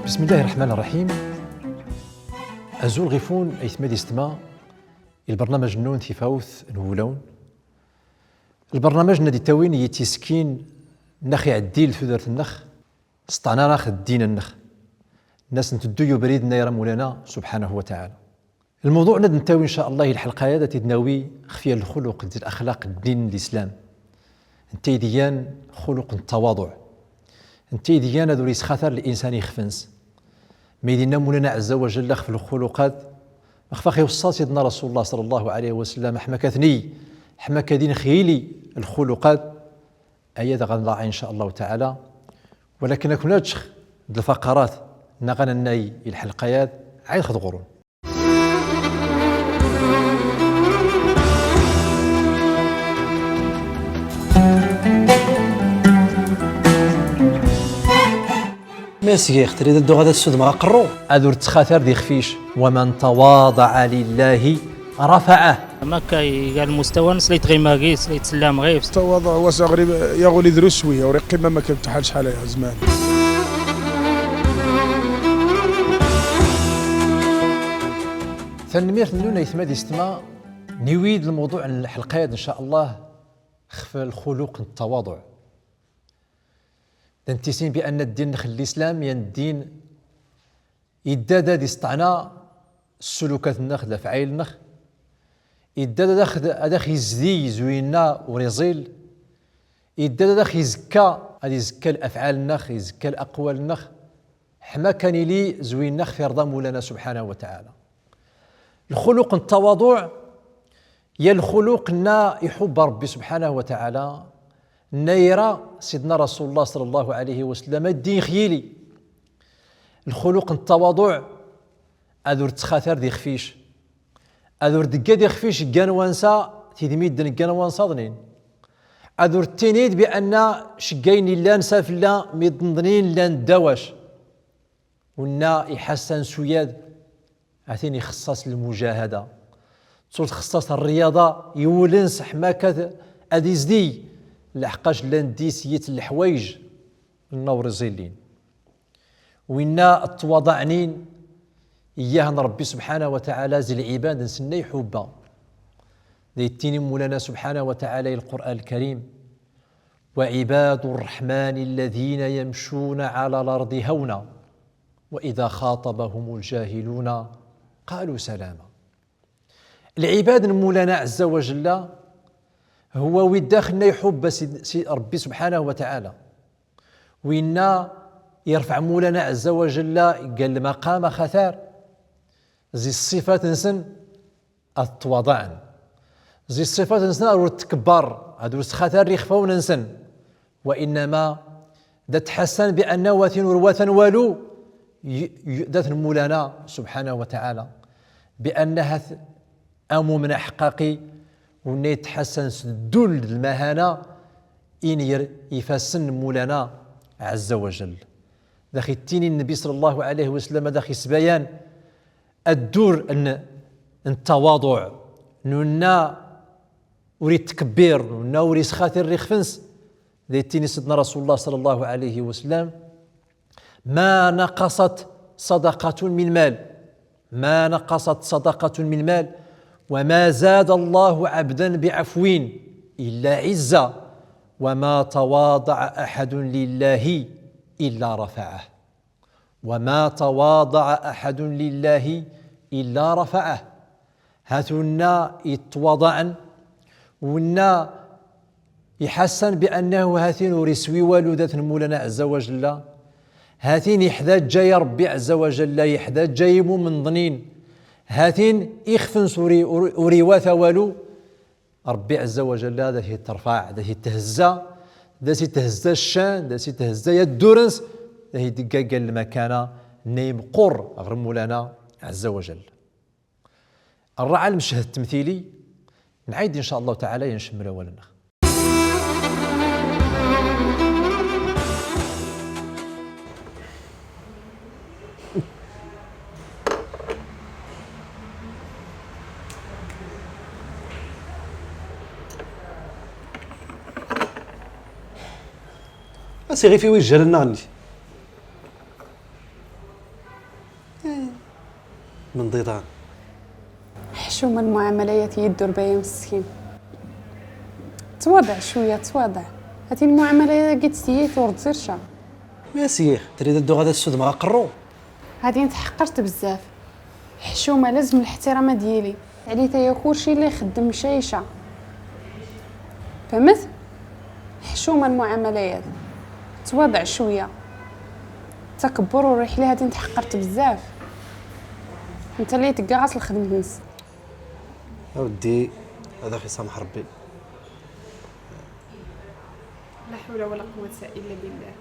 بسم الله الرحمن الرحيم. أزول غيفون أيثمادي استماع البرنامج نون ثفاوث نولون البرنامج ندي تاوين يتسكين نخي عديل ثدرة النخ سطعنا ناخ الدين النخ الناس نتدو بريدنا يا مولانا سبحانه وتعالى. الموضوع ند نتاوي إن شاء الله الحلقة هذا تدناوي خفية الخلق ديال الأخلاق الدين الإسلام انتي ديان خلق التواضع انتي ديان ذو خاطر الإنسان يخفنس ميدينا مولانا عز وجل في الخلقات مخفاخي وصى سيدنا رسول الله صلى الله عليه وسلم حمكثني حمكدين خيلي الخلقات أيضا غنضاع إن شاء الله تعالى. ولكن كناتش الفقرات نغنى الناي الحلقيات عايد خد غرون. ميسي اختري دو غادا السود مع قرو ادور تخاثر دي خفيش ومن تواضع لله رفعه ما كاي قال المستوى نس ليت غير ماكيس ليت سلام غير تواضع وصغري يا غولي دروس شويه ورقي ما كنت حال شحال عليها زمان. ثنمير نونا يثماد يستمع نويد الموضوع الحلقات ان شاء الله خف الخلق التواضع تنتسين بأن الدين نخل الإسلام الدين يدادا دي استعنا السلوكات النخ الأفعال النخ يدادا داخ يزدي زوينا وريزيل يدادا داخ يزكى هذه يزكى الأفعال النخ يزكى الأقوال النخ حما كان لي زوين نخ في رضا مولانا سبحانه وتعالى. الخلق التواضع يا الخلق نا يحب ربي سبحانه وتعالى نيرى سيدنا رسول الله صلى الله عليه وسلم الدين خيلي. الخلق التواضع أذور تخاثر دي خفيش أذور دقا دي خفيش كان وانسا تيدميد دن كان وانسا ظنين أذور تينيد بأن شقين لا نساف لا ميضنين لا ندواش ونا يحسن سوياد عثين يخصص المجاهدة صورت خصص الرياضة يولنس حماكة أديزدي لحقاش لاندي سيت الحوايج النور زيلين وإنا التواضعنين إياه ربي سبحانه وتعالى زي العباد نسني حبا ديتيني مولانا سبحانه وتعالى القرآن الكريم وعباد الرحمن الذين يمشون على الأرض هونا وإذا خاطبهم الجاهلون قالوا سلاما. العباد مولانا عز وجل هو ويداخلنا يحب ربي سبحانه وتعالى وإنا يرفع مولانا عز وجل قال المقام خثار زي الصفات نسن التواضع زي الصفات نسن التكبر هادو خثار يخفون نسن وإنما ذات حسن بأن وثن وروثن والو ذات مولانا سبحانه وتعالى بأنها أمو من أحقاقي وني يتحسن سدول المهانة إن يفسن مولانا عز وجل. داخل التيني النبي صلى الله عليه وسلم داخل سبيان الدور أن التواضع نونا وريد تكبير نونا وريد خاطر ريخفنس ذي التيني سيدنا رسول الله صلى الله عليه وسلم ما نقصت صدقة من مال ما نقصت صدقة من مال وما زاد الله عبدا بعفو إلا عزة وما تواضع أحد لله إلا رفعه وما تواضع أحد لله إلا رفعه. هاتونا يتواضعن ونا يحسن بأنه هاتين ورسوي والدة مولانا عز وجل هاتين يحداج جاي ربي عز وجل يحداج جاي من ظنين هاتين يخفن سوري وريواث والو ربي عز وجل ذا هي ترفع ذا هي تهزى ذا هي تهزى الشان ذا هي تهزى يدورنس ذا هي دقاق المكان نيم قر غير مولانا عز وجل. الرعى المشهد التمثيلي نعيد إن شاء الله تعالى ينشمل أولا. سي غير في وجه لنا غني من ضيضان. حشومة المعاملات يدور بيا مسكين. تواضع شوية تواضع. هاتي المعاملة قد سيت ورتزرشا. يا سيخ تريد الدو غادا السود مع قرو. هاتي نتحقرت بزاف. حشومة لازم الاحترام ديالي. عليتا يا كلشي اللي يخدم شيشة. فهمت؟ حشومة المعاملات. تواضع شوية. تكبر وريح لي هاتي نتحقرت بزاف. انت اللي تقاعس الخدمة نس. اودي هذا في سامح ربي. لا حول ولا قوة إلا بالله.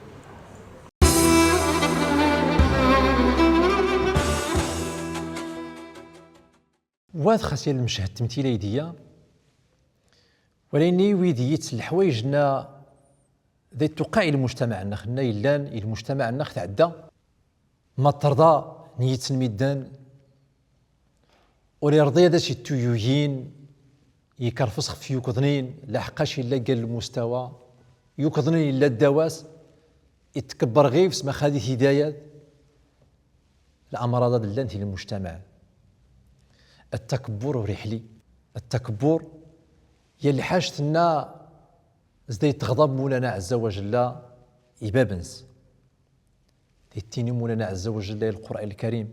واد خاصية المشهد تمثيلي ديا ولكن ويديت الحوايجنا ذي توقع المجتمع خلنا يلان المجتمع تعدى ما ترضى نية الميدان ولي رضي هذا شي تويويين يكرفص في يوكضنين لا حقاش الا قال المستوى يوكضنين الا الدواس يتكبر غير في مخادي هدايات الامراض دلان في المجتمع. التكبر ورحلي التكبر يلي حاجتنا زدي تغضب مولانا عز وجل يبابنس تيتيني مولانا عز وجل القرآن الكريم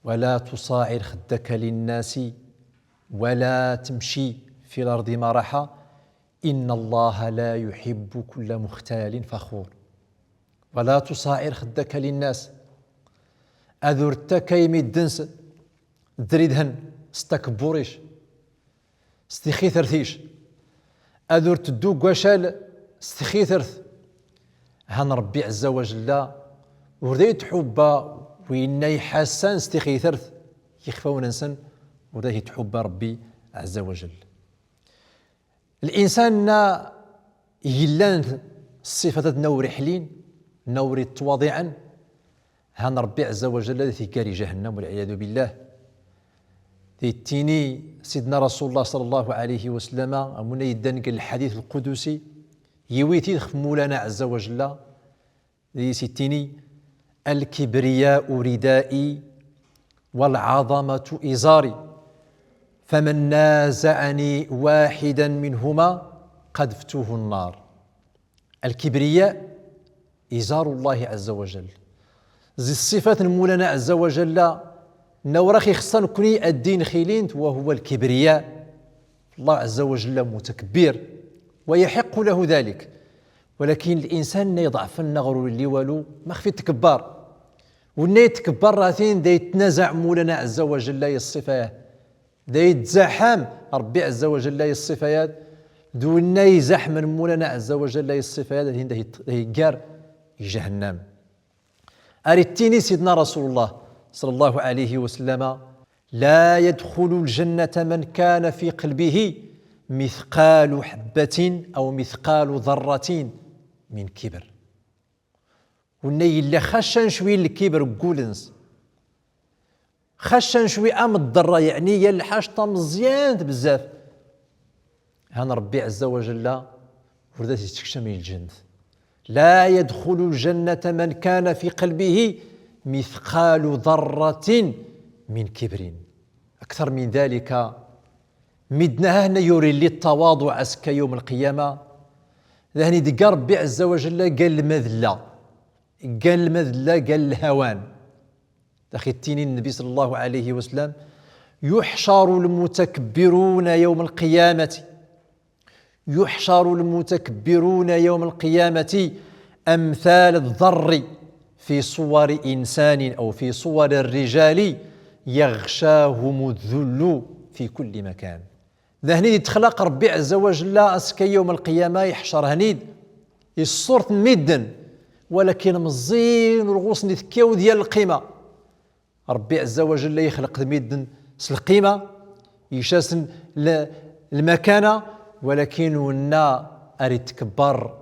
ولا تصاعر خدك للناس ولا تمشي في الأرض مرحا إن الله لا يحب كل مختال فخور. ولا تصاعر خدك للناس أذرتك يمدنس دريدهن استكبريش استخيثرثيش أذور تدوق وشال استخيثرث هان ربي عز وجل ورديت حبا وإن يحسن استخيثرث يخفى وننسن ورديت حبا ربي عز وجل. الإنسان يلان الصفات نوري حلين نوري تواضعا هان ربي عز وجل الذي كاري جهنم والعياذ بالله. تيتيني سيدنا رسول الله صلى الله عليه وسلم أمنا يدان قال الحديث القدسي يويتي مولانا عز وجل سيتيني الكبرياء ردائي والعظمة إزاري فمن نازعني واحدا منهما قذفته النار. الكبرياء إزار الله عز وجل زي الصفات مولانا عز وجل نورخي خصنا نكوني الدين خيلينت وهو الكبرياء. الله عز وجل متكبر ويحق له ذلك ولكن الإنسان يضعف النغر اللي والو ما خفي تكبر والنا يتكبر راثين دا يتنازع مولانا عز وجل الصفات دا يتزاحم ربي عز وجل الصفات دونا يزاحم من مولانا عز وجل الصفات دا يقار جهنم. أريتيني سيدنا رسول الله صلى الله عليه وسلم لا يدخل الجنة من كان في قلبه مثقال حبة أو مثقال ذرة من كبر. والني اللي خشن شوي الكبر قولنس خشن شوي الضرة يعني هي اللي حاجة مزيان بزاف هان ربي عز وجل وردات يستكشم الجنة. لا يدخل الجنة من كان في قلبه مثقال ذرة من كبر. أكثر من ذلك مدنا هنا يوري لي التواضع أسك يوم القيامة ذهني دقا ربي عز وجل قال المذلة قال المذلة قال الهوان. تخيتيني النبي صلى الله عليه وسلم يحشر المتكبرون يوم القيامة يحشر المتكبرون يوم القيامة أمثال الذر في صور إنسان أو في صور الرجال يغشاهم الذل في كل مكان. ذهني يتخلق ربي عز وجل أسكي يوم القيامة يحشر هنيد الصورة ميدن ولكن مزين ورغوص نثكيو ديال القيمة. ربي عز وجل يخلق ميدن القيمة يشاسن المكانة ولكن ونا أريد تكبر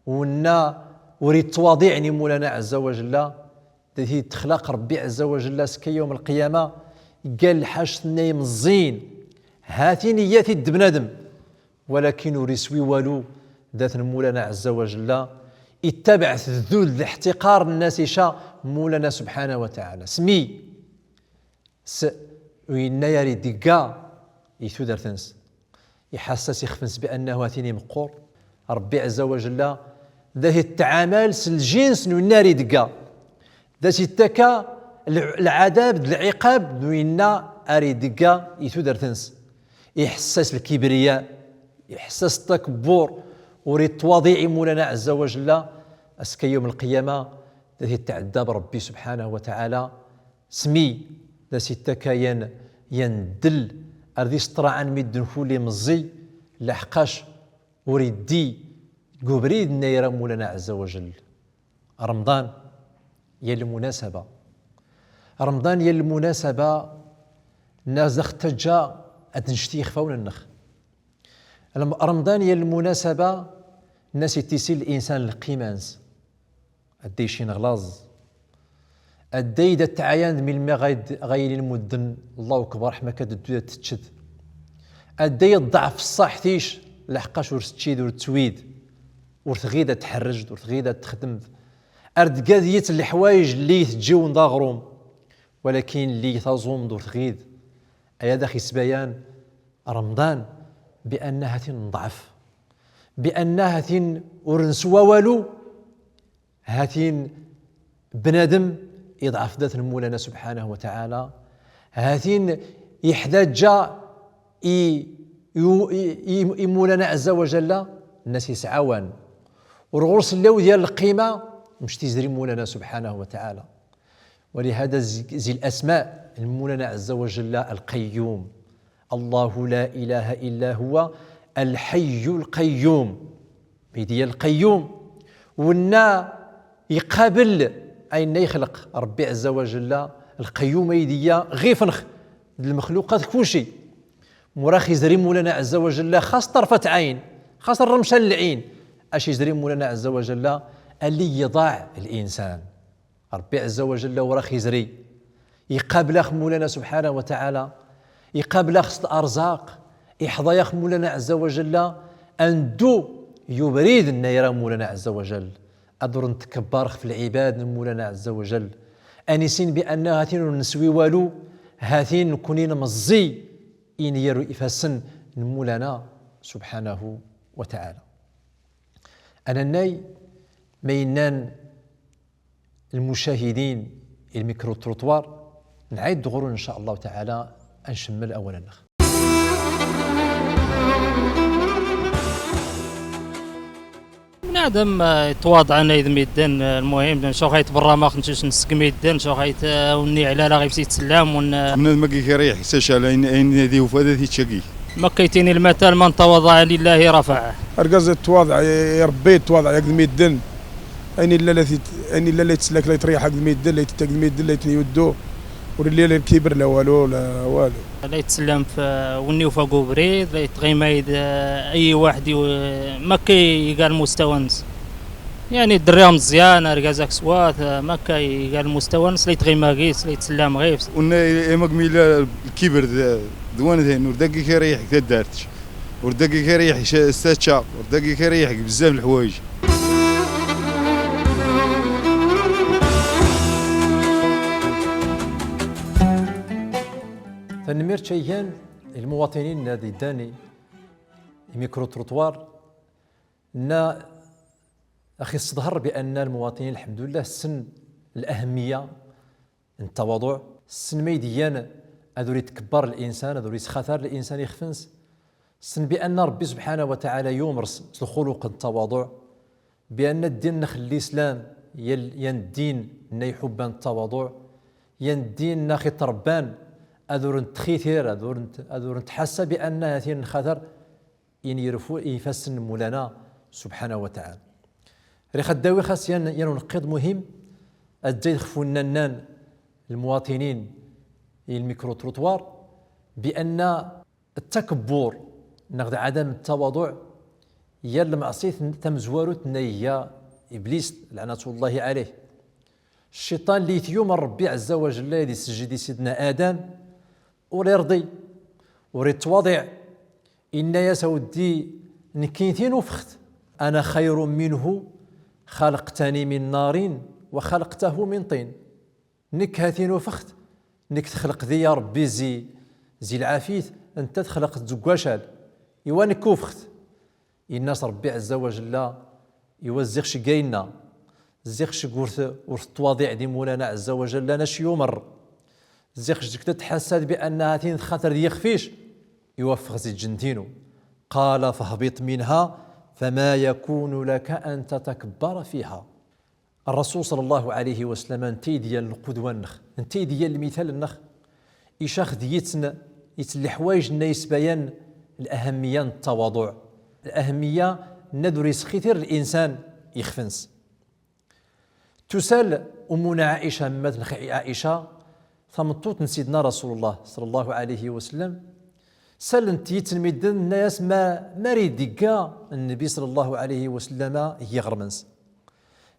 ونا وريد تواضعني مولانا عز وجل التي تخلق ربي عز وجل سكي يوم القيامة قال حاجتنا مزين هاتي نياتي بنادم ولكن ورسوي والو ذات مولانا عز وجل اتبع الذل احتقار الناس شاء مولانا سبحانه وتعالى. سمي وين ياري دقا يثودر ثنس يحسس يخفنس بأنه هاتيني مقور ربي عز وجل ذا التعامل الجنس ناري دقا ذا التكا العذاب العقاب وينا اري دقا يثودر ثنس يحسس الكبرياء يحسس التكبر وريد تواضيع مولانا عز وجل اسكي يوم القيامه الذي تعدى بربي سبحانه وتعالى سمي ذا ستكاين يندل اردي سطرعا ميدن فولي مزي لحقاش وريدي قبريد نيرا مولانا عز وجل. رمضان هي المناسبه، رمضان هي المناسبه الناس اختجا اتنشتي خفاون النخ. رمضان هي المناسبه الناس يتسيل الانسان القيمانس الديشين غلاز الديدة تعيان من الماء غايل المدن الله أكبر حما كدو تتشد الدي الضعف الصاحتيش لحقاش ورستشيد ورتسويد ورتغيدة تحرج ورتغيدة تخدم أرد قاذية الحوايج اللي تجيو نضاغروم ولكن اللي تظوم دور تغيد أيا داخي سبيان رمضان بأنها تنضعف بأنها تن ورنسوا والو هاتين بنادم يضعف ذات المولانا سبحانه وتعالى هاتين يحتاج مولانا عز وجل الناس يسعاون ورغرس اللو ديال القيمه مش تزري مولانا سبحانه وتعالى. ولهذا زي الاسماء المولانا عز وجل القيوم الله لا اله الا هو الحي القيوم ديال القيوم ونا يقابل أين يخلق ربي عز وجل القيوم يديا غير فنخ المخلوقات كل شيء مراخي يزري مولانا عز وجل خاص طرفة عين خاص الرمشة العين اش يزري مولانا عز وجل اللي يضاع الإنسان ربي عز وجل وراخي يزري يقابل مولانا سبحانه وتعالى يقابل خص الأرزاق يحظى ياخ مولانا عز وجل أندو يبريد النيرة مولانا عز وجل أدور نتكبر في العباد مولانا عز وجل أنسين بأن هاتين نسوي والو هاتين نكونين مزي إن يرو إفاسن مولانا سبحانه وتعالى. أنا ناي مينان المشاهدين الميكرو تروتوار نعيد دغور إن شاء الله تعالى نشمل أولا نخ. بنادم يتواضع انا اذا ميدان المهم شو غايت برا ما خنتش نسق ميدان شو غايت وني على لا غيبسي تسلام ون من ما كيريح حساش على ان هذه وفاده تيتشاكي ما كيتيني المثل من تواضع لله رفعه اركز التواضع يا ربي التواضع يا ميدان اني لا تسلك لا يطريح حق ميدان لا يتك ميدان لا يودو واللي الكبر لا والو لا والو لا يتسلم في وني وفاقو بريد لا يتغيمايد اي واحد ما كيقال مستوانس يعني الدريه مزيان ركازاك سوات ما كيقال مستوانس لا يتغيماكيس لا يتسلم غيف ونا ما قميل الكبر دوان ذين ورداكي كيريح حتى دارتش ورداكي كيريح استاتشا ورداكي كيريح بزاف الحوايج. فنمير شيئان المواطنين الذي داني ميكرو تروتوار نا اخي استظهر بان المواطنين الحمد لله سن الاهميه التواضع سن ميديان هذو يتكبر الانسان هذو يسخاثر الانسان يخفنس سن بان ربي سبحانه وتعالى يمرس الخلق التواضع بان الدين نخلي الاسلام ين الدين يحب التواضع ين الدين ناخي تربان أذور تخيثير أذور تحسى بأن هذه الخطر إن يرفو يفسن مولانا سبحانه وتعالى. ريخ الداوي خاص ينقض مهم الزيد خفونا المواطنين الميكرو تروتوار بأن التكبر نقد عدم التواضع هي المعصية تمزوارو تنيا إبليس لعنة الله عليه. الشيطان اللي يوم ربي عز وجل يدي سجدي سيدنا آدم وريرضي وريتواضع إن يا سودي نكينتين وفخت أنا خير منه خلقتني من نار وخلقته من طين نكهتين وفخت انك تخلق ذي ربي زي العافيت انت تخلق تزكواشال ايوا كوفخت الناس ربي عز وجل يوزخش كاينا زيخش ورث التواضيع دي مولانا عز وجل لنا شي يمر زيخش ديك تتحسد بانها تين خاطر يخفيش يوفق زي الجنتينو قال فاهبط منها فما يكون لك ان تتكبر فيها. الرسول صلى الله عليه وسلم انتي ديال القدوه النخ انتي ديال المثال النخ يشاخ ديتنا يتلي حوايج الناس بيان الاهميه التواضع الاهميه ندرس خير الانسان يخفنس. تسال امنا عائشه مثل عائشه ثمطوط سيدنا رسول الله صلى الله عليه وسلم سال انت يتلميذ الناس ما ريد ديكا النبي صلى الله عليه وسلم هي غرمنس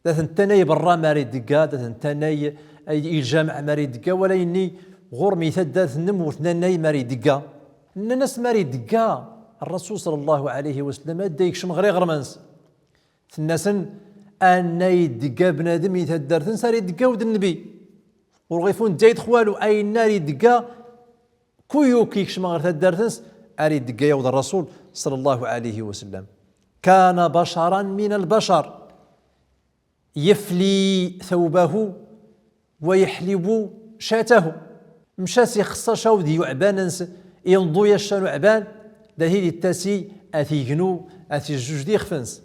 ذات انتناي برا ما ريد ديكا ذات انتناي الجامع ما ريد ديكا ولا اني غور مثال ذات النمو ثناناي ما ريد ديكا الناس ما ريد ديكا الرسول صلى الله عليه وسلم دايك شمغري غرمنس الناس ان يدقا بنادم يتهدر ساري دقا ود النبي ورغيفون دايت خوالو اي نار يدقا كويو كيكش ما تهدرتنس اري دقا يود الرسول صلى الله عليه وسلم كان بشرا من البشر يفلي ثوبه ويحلب شاته مشاس يخص شاودي يعباننس ينضو يشانو عبان دا هي التاسي اثيغنو اثي جوج دي خفنس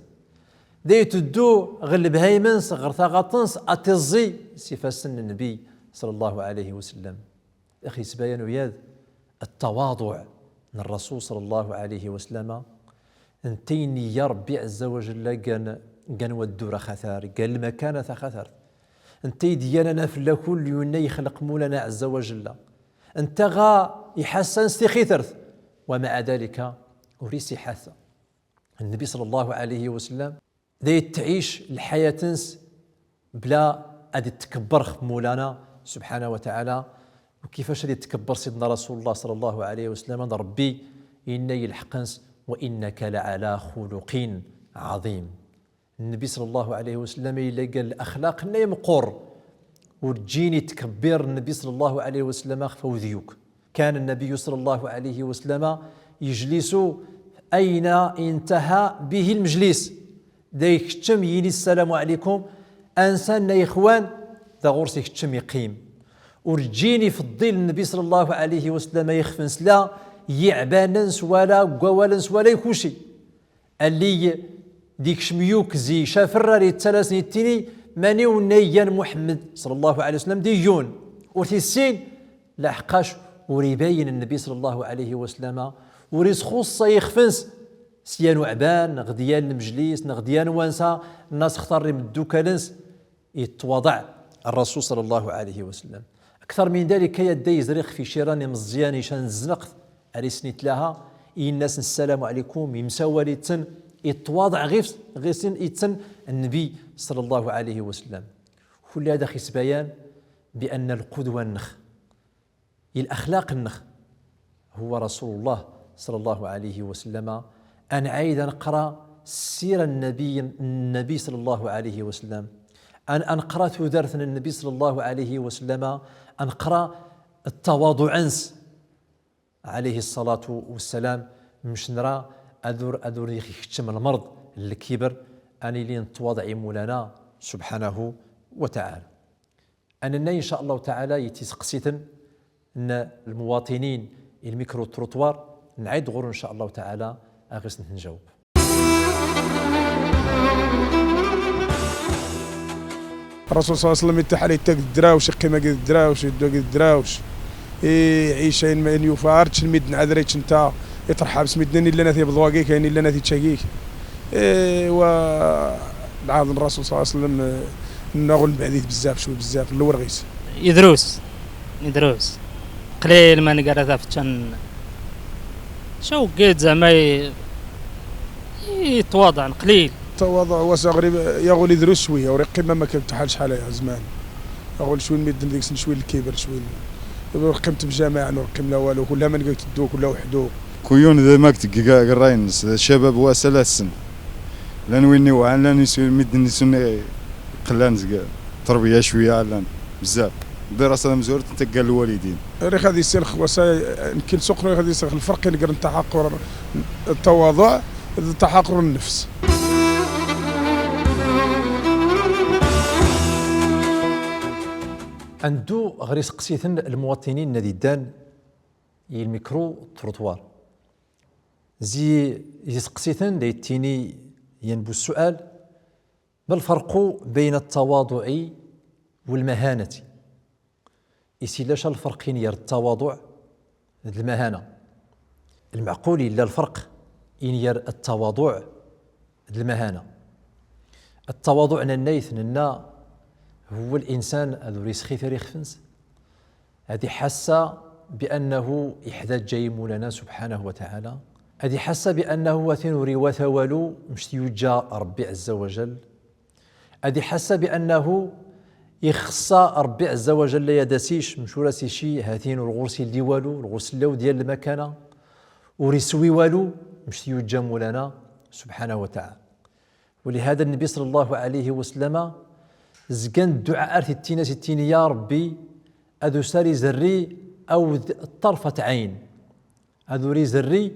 دايت الدو غلب هايمنس غرثاغطنس اتزي صفه سن النبي صلى الله عليه وسلم. اخي سبايان وياد التواضع من الرسول صلى الله عليه وسلم انتيني يا ربي عز وجل كان ودور خثار قال المكانة خثار انتي ديالنا في كل يوم يخلق مولانا عز وجل انت غا يحسن استخيثرث ومع ذلك وريسي حث النبي صلى الله عليه وسلم ذي تعيش الحياة بلا أدي تكبر مولانا سبحانه وتعالى وكيفاش غادي تكبر سيدنا رسول الله صلى الله عليه وسلم ربي إنا يلحقنس وإنك لعلى خلق عظيم. النبي صلى الله عليه وسلم إلا قال الأخلاق نيمقر وتجيني تكبر النبي صلى الله عليه وسلم فوذيوك. كان النبي صلى الله عليه وسلم يجلس أين انتهى به المجلس دايك تشم يلي السلام عليكم انسان يا اخوان دا غورسي تشم يقيم ورجيني في الظل النبي صلى الله عليه وسلم يخفنس لا يعباننس ولا قوالنس ولا يكوشي اللي ديك شميوك زي شافر ري الثلاث التيني ماني ونيان محمد صلى الله عليه وسلم ديون وتيسين لحقاش وريبين النبي صلى الله عليه وسلم وريس خص يخفنس سيان وعبان غديان المجلس نغديان وانسا الناس اختار يمدو كالنس يتواضع الرسول صلى الله عليه وسلم. اكثر من ذلك يدي يزريق في شيران مزيان يشان الزنقت علي سنيت لها الناس السلام عليكم يمساوالي تن يتواضع غير يتن النبي صلى الله عليه وسلم. كل هذا خيس بيان بان القدوه النخ الاخلاق النخ هو رسول الله صلى الله عليه وسلم. أنا عايد نقرأ سيرة النبي صلى الله عليه وسلم أن قرأت درس النبي صلى الله عليه وسلم أنقرأ التواضع أنس عليه الصلاة والسلام مش نرى أدور يختم المرض الكبر أني لي نتواضع مولانا سبحانه وتعالى. أننا إن شاء الله تعالى يتسقسيتن أن المواطنين الميكرو تروتوار نعيد غور إن شاء الله تعالى أغيس نجاوب. الرسول صلى الله عليه وسلم يتحالي تاك الدراوش قيمة قد الدراوش يدو قد الدراوش عيشين ما يفارتش الميدن عذريتش انت يطرحها بس ميدني اللي ناثي بضواقيك يعني اللي ناثي تشاقيك والعاظم الرسول صلى الله عليه وسلم نغل بعديث بزاف شوي بزاف الورغيس يدروس قليل ما نقرا ثافتشان شو قيد زعما يتواضع قليل تواضع وصغري يغول يدرس شويه ورقي ما كتحالش حالها زمان يغول شويه الميدن ديك شويه الكبر شويه رقمت بجماعه نرقم لا والو كلها ما نلقاك تدو كلها وحدو كويون ذا ماك قراين الشباب واسلا السن لان ويني وعن لان يسوي ميدن يسوني قلان تربيه شويه علان بزاف دراسة مزورة تلقى الوالدين ريخ هذه السلخ يمكن سوق ريخ هذه السلخ الفرق اللي قرن تحقر التواضع تحقر النفس. عنده غير يسقسيثن المواطنين الذي دان الميكرو تروطوار زي يسقسيثن ليتيني ينبو السؤال ما الفرق بين التواضع والمهانة؟ إسي لاش الفرق ير التواضع المهانة؟ المعقول إلا الفرق ير التواضع المهانة. التواضع النايث ننا هو الإنسان أذو يسخي ثري خفنس هذه حاسة بأنه إحدى جاي مولانا سبحانه وتعالى، هذه حاسة بأنه وثنوري وثوالو مش يوجا ربي عز وجل، هذه حاسة بأنه يخصى ربي عز وجل يداسيش مشورة سيشي هاتين الغرسي اللي والو الغرس اللو ديال المكانة ورسوي والو مش يوجا مولانا سبحانه وتعالى. ولهذا النبي صلى الله عليه وسلم زكان الدعاء ستين ستين يا ربي أذو ساري زري أو طرفة عين أذو ري زري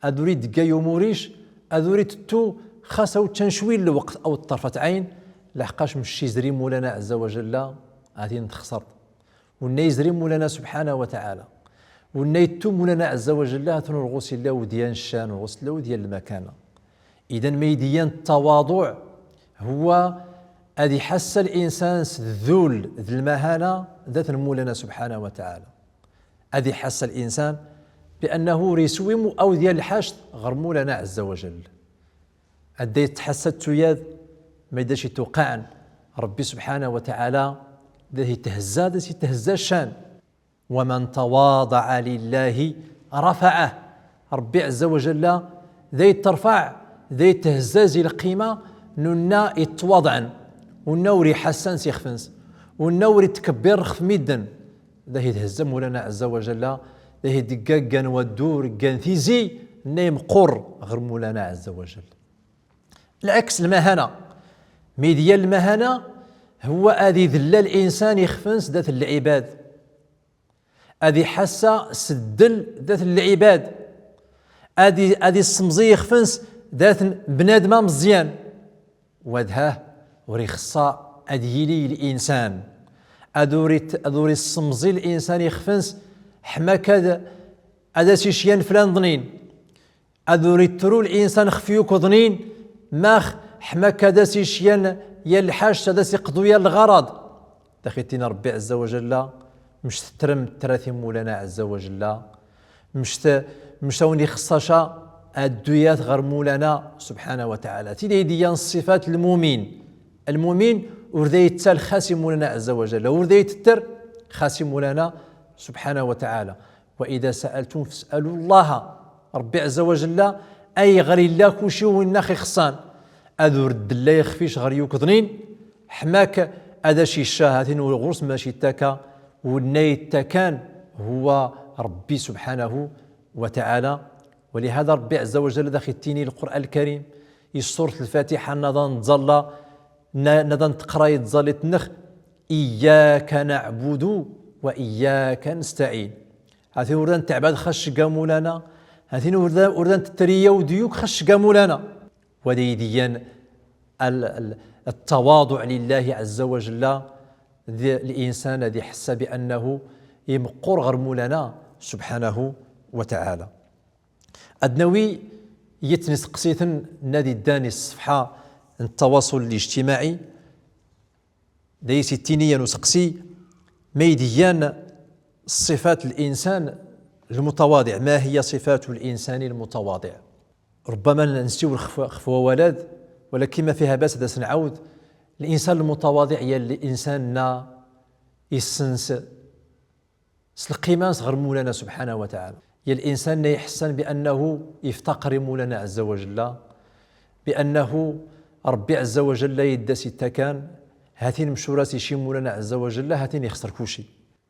أذو ري دقا يوموريش أذو ري تتو خاصة تنشويل الوقت أو طرفة عين لحقاش مشي زري مولانا عز وجل غادي نتخسر والنا يزري مولانا سبحانه وتعالى والنا يتو مولانا عز وجل هاتون الغوص الله وديان الشان والغوص الله وديان المكانة. إذا ميديان التواضع هو هذه حس الإنسان الذول ذي المهانة ذات مولانا سبحانه وتعالى. هذه حس الإنسان بأنه ريسوي أو ديال الحشد غير مولانا عز وجل. هذا يتحسد تياد ما يداش يتوقع ربي سبحانه وتعالى ذي تهزا الشان. ومن تواضع لله رفعه. ربي عز وجل ذي ترفع ذي تهزاز القيمة ننا يتواضعن ونوري حسن سيخفنس ونوري تكبر خف ميدن ذا يتهزم مولانا عز وجل ذا يدقاقا ودور كان ثيزي نيم قر غير مولانا عز وجل. العكس المهانة ميديال المهانة هو أذي ذل الإنسان يخفنس ذات العباد أذي حاسة سدل ذات العباد أذي السمزي يخفنس ذات بنادم مزيان وذاه وريخصا أديلي الإنسان أدوري السمزي الإنسان يخفنس حماك هذا شيشيان فلان ظنين أدوري ترو الإنسان خفيوك ظنين ماخ حماك هذا شيشيان يا الحاج هذا سيقضو يا الغرض دخلتنا ربي عز وجل مش تترم تراثي مولانا عز وجل مش توني خصاشا الدويات غير مولانا سبحانه وتعالى. تيدي ديان الصفات المؤمن ورذا يتسال خاسي مولانا عز وجل ورذا يتتر خاسي مولانا سبحانه وتعالى. وإذا سألتم فاسألوا الله ربي عز وجل أي غير الله كوشي ويناخي خصان أذو رد الله يخفيش غير يوكضنين حماك هذا شي الشاهاتين والغرس ماشي تاكا والنيت تاكان هو ربي سبحانه وتعالى. ولهذا ربي عز وجل ذا ختيني القرآن الكريم يسورة الفاتحة نظن تظل نظن تقرأ يتظل تنخ إياك نعبد وإياك نستعين. هذه وردان تعباد خش مولانا هذه وردان تتريا وديوك خش مولانا. وديديا التواضع لله عز وجل الإنسان الذي حس بأنه يمقر غير مولانا سبحانه وتعالى. أدنوي يتنس قصيثن نادي الداني الصفحة التواصل الاجتماعي دايسي التينية نسقسي ميديان صفات الإنسان المتواضع. ما هي صفات الإنسان المتواضع؟ ربما ننسيو الخفوة ولد ولكن ما فيها باس هذا سنعود. الإنسان المتواضع هي الإنسان يسنس القيمة غير مولانا سبحانه وتعالى. هي الإنسان يحسن بأنه يفتقر مولانا عز وجل بأنه ربي عز وجل يدس التكان هاتين مشوراتي شي مولانا عز وجل هاتين يخسر كوشي.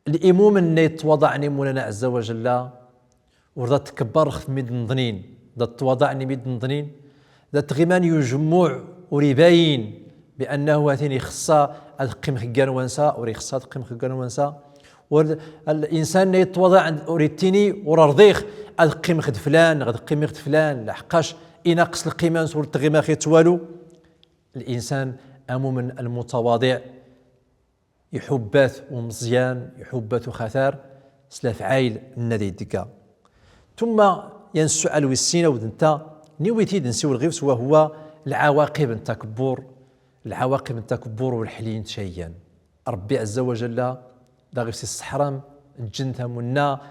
الإموم أن يتوضعني مولانا عز وجل ورضا تكبر خف ميد نظنين ذا تواضعني ميد نظنين ذا تغيمان يجمع وريباين بأنه هاتين يخصى أدقيم خيان وانسا وريخصا أدقيم خيان وانسا والإنسان يتوضع عند أوريتيني ورضيخ أدقيم خد فلان غدقيم خد فلان لحقاش إناقص القيمة نسول التغيما خيت والو. الإنسان من المتواضع يحبات ومزيان يحبات خثار سلاف عايل النادي ديكا. ثم السؤال ويسينا ودنتا نيويتي نسيو الغفس وهو العواقب التكبر، العواقب التكبر والحلين شيئا. ربي عز وجل دا غفس الصحرام الجنة منا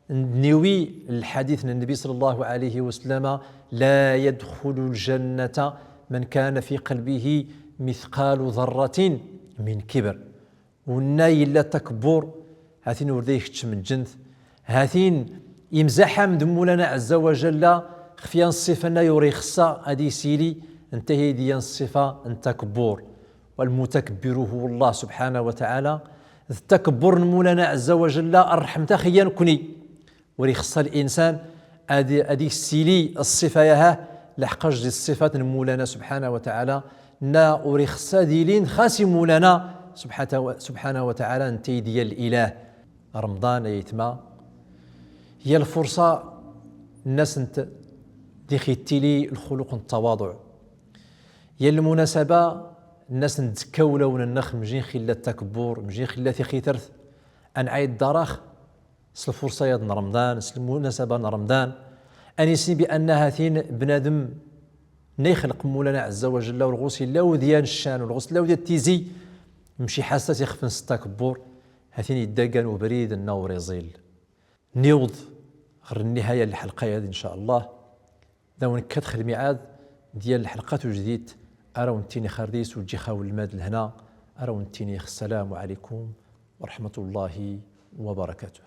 نيوي الحديث من النبي صلى الله عليه وسلم لا يدخل الجنة من كان في قلبه مثقال ذرة من كبر. والناي لا تكبر هاتين ورديك من الجنث هاتين يمزحها من مولانا عز وجل خفيان الصفة يوري خصا هذه سيلي انتهي ديان الصفة التكبر. والمتكبر هو الله سبحانه وتعالى. التكبر مولانا عز وجل الرحمة خيان كني وري خصا الإنسان هذه السيلي الصفة ياها لحقاش دي الصفات مولانا سبحانه وتعالى نا وري خصا ديلين خاسي مولانا سبحانه وتعالى انتهي ديال الإله. رمضان يتما هي الفرصة الناس انت دي خيتيلي الخلق التواضع. هي المناسبة الناس نتزكاو لون النخ مجين خلا التكبر مجين خلا خيترث أنعيد دراخ سل الفرصة يد رمضان سل المناسبة رمضان أنيسي بأن هاتين بنادم نيخلق مولانا عز وجل والغوصي لاو ديان الشان والغوص لاو ديال التيزي مشي حاسس يخفن التكبر هاتين يدقن وبريد النور يزيل. نيوض غير النهاية للحلقة هذه إن شاء الله داون كتخ الميعاد ديال الحلقات الجديد أراو نتيني خرديس وجي خاول الماد لهنا أراو نتيني السلام عليكم ورحمة الله وبركاته.